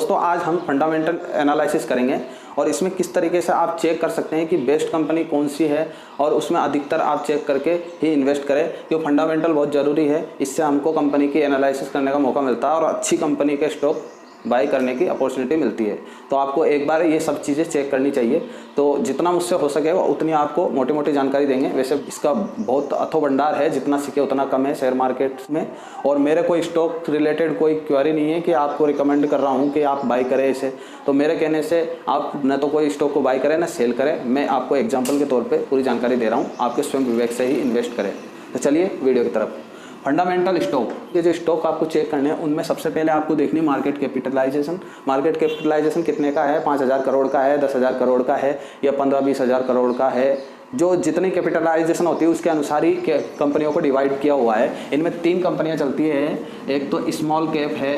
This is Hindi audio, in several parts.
दोस्तों आज हम फंडामेंटल एनालिसिस करेंगे और इसमें किस तरीके से आप चेक कर सकते हैं कि बेस्ट कंपनी कौन सी है और उसमें अधिकतर आप चेक करके ही इन्वेस्ट करें, क्योंकि फंडामेंटल बहुत ज़रूरी है। इससे हमको कंपनी की एनालिसिस करने का मौका मिलता है और अच्छी कंपनी के स्टॉक बाई करने की अपॉर्चुनिटी मिलती है। तो आपको एक बार ये सब चीज़ें चेक करनी चाहिए। तो जितना मुझसे हो सके उतनी आपको मोटी मोटी जानकारी देंगे। वैसे इसका बहुत अथोभंडार है, जितना सीखे उतना कम है शेयर मार्केट में। और मेरे कोई स्टॉक रिलेटेड कोई क्वेरी नहीं है कि आपको रिकमेंड कर रहा हूँ कि आप बाई करें इसे। तो मेरे कहने से आप न तो कोई स्टॉक को बाई करें ना सेल करें। मैं आपको एग्जाम्पल के तौर पर पूरी जानकारी दे रहा हूँ, आपके स्वयं विवेक से ही इन्वेस्ट करें। तो चलिए वीडियो की तरफ। फंडामेंटल स्टॉक, ये जो स्टॉक आपको चेक करने हैं उनमें सबसे पहले आपको देखनी मार्केट कैपिटलाइजेशन। मार्केट कैपिटलाइजेशन कितने का है, 5,000 करोड़ का है, 10,000 करोड़ का है या 15-20 हज़ार करोड़ का है। जो जितनी कैपिटलाइजेशन होती है उसके अनुसार ही कंपनियों को डिवाइड किया हुआ है। इनमें 3 कंपनियां चलती हैं, एक तो स्मॉल कैप है,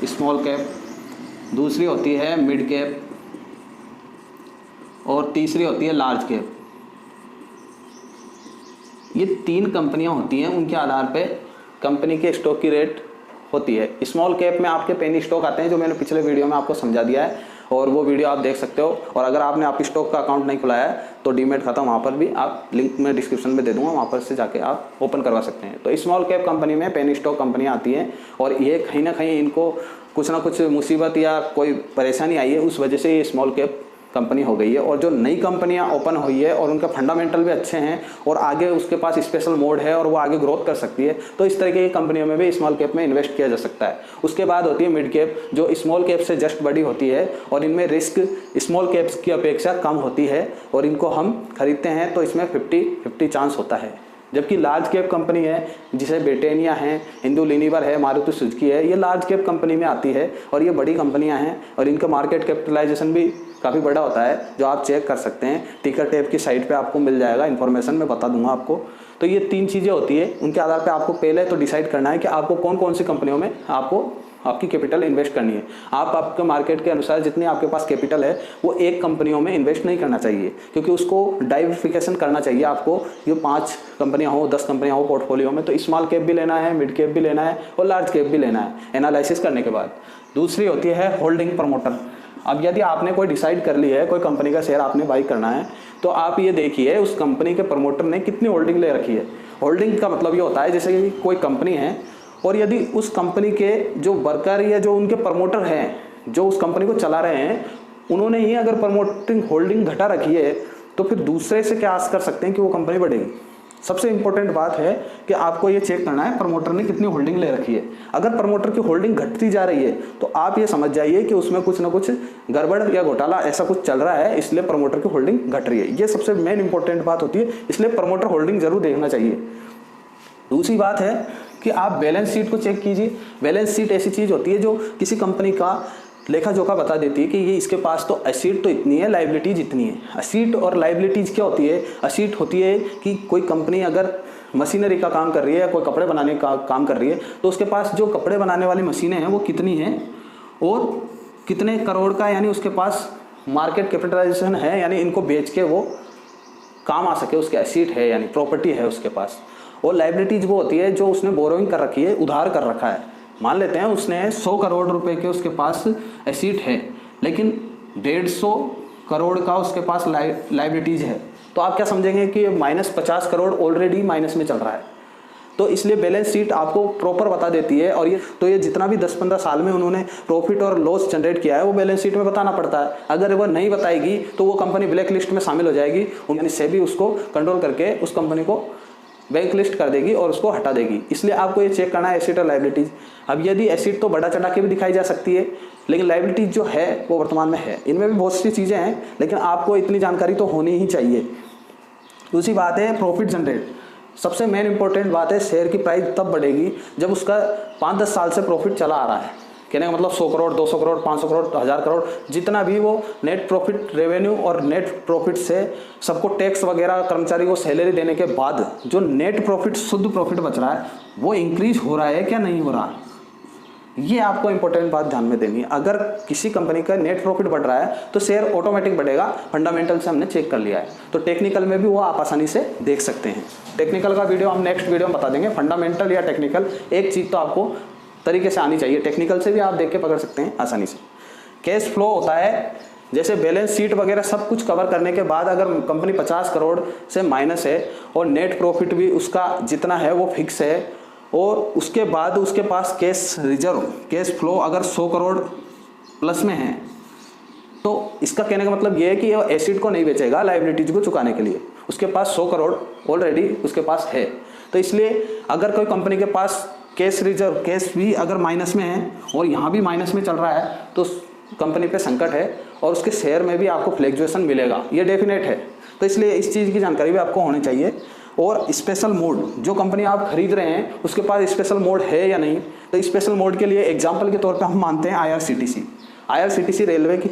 स्मॉल कैप, दूसरी होती है मिड कैप और तीसरी होती है लार्ज कैप। ये 3 कंपनियां होती हैं, उनके आधार पे कंपनी के स्टॉक की रेट होती है। स्मॉल कैप में आपके पेनी स्टॉक आते हैं, जो मैंने पिछले वीडियो में आपको समझा दिया है और वो वीडियो आप देख सकते हो। और अगर आपने आप स्टॉक का अकाउंट नहीं खुलाया है तो डीमेट खाता वहाँ पर भी आप लिंक में डिस्क्रिप्शन में दे दूंगा, वहाँ पर से जाके आप ओपन करवा सकते हैं। तो स्मॉल कैप कंपनी में पेनी स्टॉक कंपनियाँ आती हैं और ये कहीं ना कहीं इनको कुछ ना कुछ मुसीबत या कोई परेशानी आई है, उस वजह से ये स्मॉल कैप कंपनी हो गई है। और जो नई कंपनियां ओपन हुई है और उनका फंडामेंटल भी अच्छे हैं और आगे उसके पास स्पेशल मोड है और वो आगे ग्रोथ कर सकती है, तो इस तरीके की कंपनियों में भी स्मॉल कैप में इन्वेस्ट किया जा सकता है। उसके बाद होती है मिड कैप, जो स्मॉल कैप से जस्ट बड़ी होती है और इनमें रिस्क स्मॉल कैप्स की अपेक्षा कम होती है और इनको हम खरीदते हैं तो इसमें 50-50 चांस होता है। जबकि लार्ज कैप कंपनी है, जिसे ब्रिटेनिया है, हिंदू यूनिलीवर है, मारुति सुजुकी है, ये लार्ज कैप कंपनी में आती है और ये बड़ी कंपनियां हैं और इनका मार्केट कैपिटलाइजेशन भी काफ़ी बड़ा होता है, जो आप चेक कर सकते हैं। टिकर टेप की साइट पे आपको मिल जाएगा, इन्फॉर्मेशन मैं बता दूंगा आपको। तो ये 3 चीज़ें होती है, उनके आधार पे आपको पहले तो डिसाइड करना है कि आपको कौन कौन सी कंपनियों में आपको आपकी कैपिटल इन्वेस्ट करनी है। आप आपके मार्केट के अनुसार जितनी आपके पास कैपिटल है वो एक कंपनियों में इन्वेस्ट नहीं करना चाहिए, क्योंकि उसको डाइवर्सिफिकेशन करना चाहिए आपको। ये 5 कंपनियां हो, 10 कंपनियां हो पोर्टफोलियो में, तो स्मॉल कैप भी लेना है, मिड कैप भी लेना है और लार्ज कैप भी लेना है एनालिसिस करने के बाद। दूसरी होती है होल्डिंग प्रमोटर। अब यदि आपने कोई डिसाइड कर ली है, कोई कंपनी का शेयर आपने बाई करना है, तो आप ये देखिए उस कंपनी के प्रमोटर ने कितनी होल्डिंग ले रखी है। होल्डिंग का मतलब ये होता है जैसे कि कोई कंपनी है और यदि उस कंपनी के जो वर्कर या जो उनके प्रमोटर हैं, जो उस कंपनी को चला रहे हैं, उन्होंने ही अगर प्रमोटिंग होल्डिंग घटा रखी है तो फिर दूसरे से क्या आस कर सकते हैं कि वो कंपनी बढ़ेगी। सबसे इंपॉर्टेंट बात है कि आपको ये चेक करना है प्रमोटर ने कितनी होल्डिंग ले रखी है। अगर प्रमोटर की होल्डिंग घटती जा रही है तो आप ये समझ जाइए कि उसमें कुछ ना कुछ गड़बड़ या घोटाला ऐसा कुछ चल रहा है, इसलिए प्रमोटर की होल्डिंग घट रही है। ये सबसे मेन इंपॉर्टेंट बात होती है, इसलिए प्रमोटर होल्डिंग जरूर देखना चाहिए। दूसरी बात है कि आप बैलेंस शीट को चेक कीजिए। बैलेंस शीट ऐसी चीज होती है जो किसी कंपनी का लेखा जोखा बता देती है कि ये इसके पास तो एसेट तो इतनी है, लायबिलिटीज इतनी है। एसेट और लायबिलिटीज क्या होती है? एसेट होती है कि कोई कंपनी अगर मशीनरी का काम कर रही है या कोई कपड़े बनाने का काम कर रही है, तो उसके पास जो कपड़े बनाने वाली मशीनें हैं वो कितनी हैं और कितने करोड़ का, यानी उसके पास मार्केट कैपिटलाइजेशन है, यानी इनको बेच के वो काम आ सके, उसके एसेट है यानी प्रॉपर्टी है उसके पास। और लायबिलिटीज वो होती है जो उसने बोरोइंग कर रखी है, उधार कर रखा है। मान लेते हैं उसने 100 करोड़ रुपए के उसके पास एसेट है, लेकिन 150 करोड़ का उसके पास लायबिलिटीज है, तो आप क्या समझेंगे कि -50 करोड़ ऑलरेडी माइनस में चल रहा है। तो इसलिए बैलेंस शीट आपको प्रॉपर बता देती है। और ये जितना भी 10-15 साल में उन्होंने प्रॉफिट और लॉस जनरेट किया है वो बैलेंस शीट में बताना पड़ता है। अगर वो नहीं बताएगी तो वो कंपनी ब्लैक लिस्ट में शामिल हो जाएगी, यानी सेबी उसको कंट्रोल करके उस कंपनी को बैंक लिस्ट कर देगी और उसको हटा देगी। इसलिए आपको ये चेक करना है एसेट और लायबिलिटीज। अब यदि एसेट तो बढ़ा चढ़ा के भी दिखाई जा सकती है, लेकिन लायबिलिटीज जो है वो वर्तमान में है। इनमें भी बहुत सी चीज़ें हैं, लेकिन आपको इतनी जानकारी तो होनी ही चाहिए। दूसरी बात है प्रॉफिट जनरेट। सबसे मेन इंपॉर्टेंट बात है, शेयर की प्राइस तब बढ़ेगी जब उसका 5-10 साल से प्रॉफिट चला आ रहा है। कहने का मतलब 100 करोड़, 200 करोड़, 500 करोड़, 1000 करोड़, जितना भी वो नेट प्रॉफिट रेवेन्यू और नेट प्रॉफिट से सबको टैक्स वगैरह कर्मचारी को सैलरी देने के बाद जो नेट प्रॉफिट, शुद्ध प्रॉफिट बच रहा है, वो इंक्रीज हो रहा है क्या नहीं हो रहा, ये आपको इंपॉर्टेंट बात ध्यान में देनी है। अगर किसी कंपनी का नेट प्रॉफिट बढ़ रहा है तो शेयर ऑटोमेटिक बढ़ेगा, फंडामेंटल से हमने चेक कर लिया है। तो टेक्निकल में भी वो आप आसानी से देख सकते हैं। टेक्निकल का वीडियो हम नेक्स्ट वीडियो में बता देंगे। फंडामेंटल या टेक्निकल एक चीज़ तो आपको तरीके से आनी चाहिए, टेक्निकल से भी आप देख के पकड़ सकते हैं आसानी से। कैश फ्लो होता है, जैसे बैलेंस शीट वगैरह सब कुछ कवर करने के बाद अगर कंपनी 50 करोड़ से माइनस है और नेट प्रॉफिट भी उसका जितना है वो फिक्स है, और उसके बाद उसके पास कैश रिजर्व, कैश फ्लो अगर 100 करोड़ प्लस में है, तो इसका कहने का मतलब ये है कि वो एसिड को नहीं बेचेगा लायबिलिटीज को चुकाने के लिए, उसके पास 100 करोड़ ऑलरेडी उसके पास है। तो इसलिए अगर कोई कंपनी के पास कैश रिजर्व, कैश भी अगर माइनस में है और यहाँ भी माइनस में चल रहा है, तो कंपनी पे संकट है और उसके शेयर में भी आपको फ्लैक्चुएशन मिलेगा, ये डेफिनेट है। तो इसलिए इस चीज़ की जानकारी भी आपको होनी चाहिए। और स्पेशल मोड, जो कंपनी आप खरीद रहे हैं उसके पास स्पेशल मोड है या नहीं, तो स्पेशल मोड के लिए एग्जाम्पल के तौर पर हम मानते हैं IRCTC रेलवे की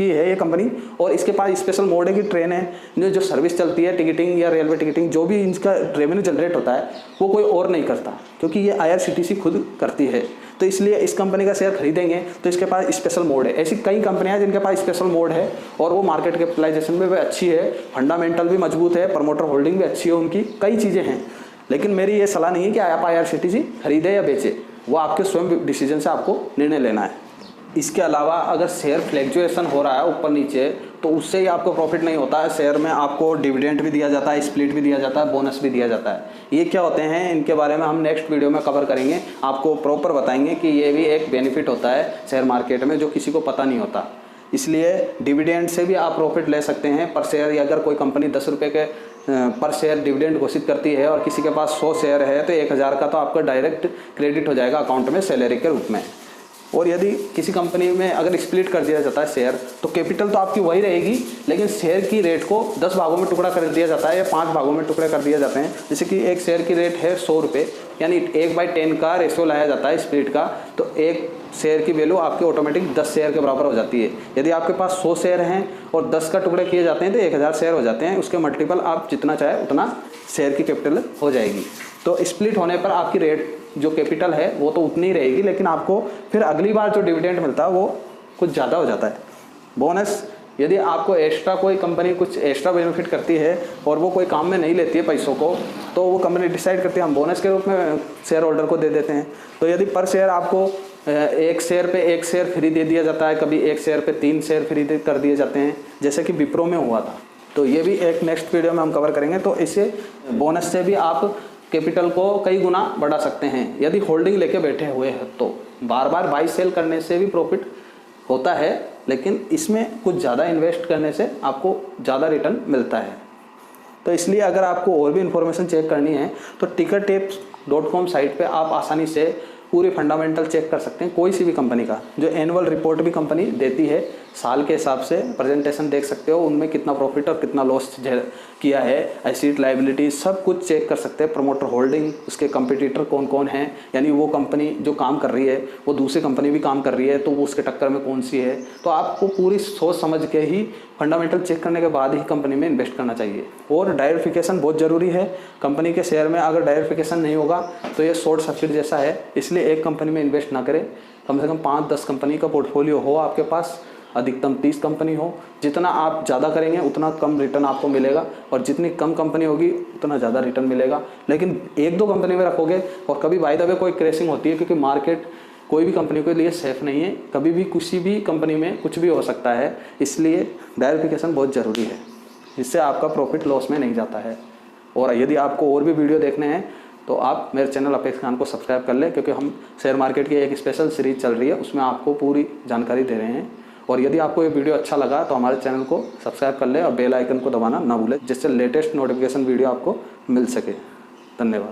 है ये कंपनी, और इसके पास स्पेशल मोड है कि ट्रेन है जो सर्विस चलती है, टिकटिंग या रेलवे टिकटिंग, जो भी इनका रेवेन्यू जनरेट होता है वो कोई और नहीं करता, क्योंकि ये IRCTC खुद करती है। तो इसलिए इस कंपनी का शेयर खरीदेंगे तो इसके पास स्पेशल मोड है। ऐसी कई कंपनियां हैं जिनके पास स्पेशल मोड है और वो मार्केट कैपिटलाइजेशन में भी अच्छी है, फंडामेंटल भी मजबूत है, प्रमोटर होल्डिंग भी अच्छी है उनकी, कई चीज़ें हैं। लेकिन मेरी ये सलाह नहीं है कि आप IRCTC खरीदें या बेचें, वो आपके स्वयं डिसीजन से आपको निर्णय लेना है। इसके अलावा अगर शेयर फ्लैक्चुएशन हो रहा है ऊपर नीचे, तो उससे ही आपको प्रॉफिट नहीं होता है। शेयर में आपको डिविडेंड भी दिया जाता है, स्प्लिट भी दिया जाता है, बोनस भी दिया जाता है। ये क्या होते हैं, इनके बारे में हम नेक्स्ट वीडियो में कवर करेंगे, आपको प्रॉपर बताएंगे कि ये भी एक बेनिफिट होता है शेयर मार्केट में जो किसी को पता नहीं होता। इसलिए डिविडेंड से भी आप प्रॉफिट ले सकते हैं पर शेयर। अगर कोई कंपनी 10 रुपये के पर शेयर डिविडेंड घोषित करती है और किसी के पास 100 शेयर है, तो 1000 का तो आपका डायरेक्ट क्रेडिट हो जाएगा अकाउंट में सैलरी के रूप में। और यदि किसी कंपनी में अगर स्प्लिट कर दिया जाता है शेयर, तो कैपिटल तो आपकी वही रहेगी, लेकिन शेयर की रेट को 10 भागों में टुकड़ा कर दिया जाता है या 5 भागों में टुकड़े कर दिए जाते हैं। जैसे कि एक शेयर की रेट है 100 रुपये, यानी 1/10 का रेशियो लाया जाता है स्प्लिट का, तो एक शेयर की वैल्यू आपकी ऑटोमेटिक 10 शेयर के बराबर हो जाती है। यदि आपके पास 100 शेयर हैं और 10 का टुकड़े किए जाते हैं तो 1000 शेयर हो जाते हैं। उसके मल्टीपल आप जितना चाहे उतना शेयर की कैपिटल हो जाएगी। तो स्प्लिट होने पर आपकी रेट जो कैपिटल है वो तो उतनी ही रहेगी, लेकिन आपको फिर अगली बार जो डिविडेंड मिलता है वो कुछ ज़्यादा हो जाता है। बोनस, यदि आपको एक्स्ट्रा कोई कंपनी कुछ एक्स्ट्रा बेनिफिट करती है और वो कोई काम में नहीं लेती है पैसों को, तो वो कंपनी डिसाइड करती है हम बोनस के रूप में शेयर होल्डर को दे देते हैं। तो यदि पर शेयर आपको एक शेयर पे एक शेयर फ्री दे दिया जाता है, कभी एक शेयर पे 3 शेयर फ्री कर दिए जाते हैं, जैसे कि विप्रो में हुआ था। तो ये भी एक नेक्स्ट वीडियो में हम कवर करेंगे। तो इससे बोनस से भी आप कैपिटल को कई गुना बढ़ा सकते हैं यदि होल्डिंग लेके बैठे हुए हैं। तो बार बार बाई सेल करने से भी प्रॉफिट होता है, लेकिन इसमें कुछ ज़्यादा इन्वेस्ट करने से आपको ज़्यादा रिटर्न मिलता है। तो इसलिए अगर आपको और भी इन्फॉर्मेशन चेक करनी है तो tickertips.com साइट पे आप आसानी से पूरी फंडामेंटल चेक कर सकते हैं कोई सी भी कंपनी का। जो एनुअल रिपोर्ट भी कंपनी देती है साल के हिसाब से प्रेजेंटेशन देख सकते हो, उनमें कितना प्रॉफिट और कितना लॉस किया है, एसेट लायबिलिटी सब कुछ चेक कर सकते हैं। प्रमोटर होल्डिंग, उसके कंपटीटर कौन कौन हैं, यानी वो कंपनी जो काम कर रही है वो दूसरी कंपनी भी काम कर रही है तो वो उसके टक्कर में कौन सी है। तो आपको पूरी सोच समझ के ही फंडामेंटल चेक करने के बाद ही कंपनी में इन्वेस्ट करना चाहिए। और डायवर्सिफिकेशन बहुत ज़रूरी है कंपनी के शेयर में। अगर डायवर्सिफिकेशन नहीं होगा तो ये शॉर्ट सर्किट जैसा है, इसलिए एक कंपनी में इन्वेस्ट ना करें। कम से कम 5-10 कंपनी का पोर्टफोलियो हो आपके पास, अधिकतम 30 कंपनी हो। जितना आप ज़्यादा करेंगे उतना कम रिटर्न आपको मिलेगा, और जितनी कम कंपनी होगी उतना ज़्यादा रिटर्न मिलेगा। लेकिन 1-2 कंपनी में रखोगे और कभी बाय द वे कोई क्रैशिंग होती है, क्योंकि मार्केट कोई भी कंपनी के लिए सेफ नहीं है, कभी भी किसी भी कंपनी में कुछ भी हो सकता है। इसलिए डायवर्सिफिकेशन बहुत ज़रूरी है, जिससे आपका प्रॉफिट लॉस में नहीं जाता है। और यदि आपको और भी वीडियो देखने हैं तो आप मेरे चैनल अपेक्स खान को सब्सक्राइब कर लें, क्योंकि हम शेयर मार्केट की एक स्पेशल सीरीज चल रही है, उसमें आपको पूरी जानकारी दे रहे हैं। और यदि आपको ये वीडियो अच्छा लगा तो हमारे चैनल को सब्सक्राइब कर लें और बेल आइकन को दबाना ना भूलें, जिससे लेटेस्ट नोटिफिकेशन वीडियो आपको मिल सके। धन्यवाद।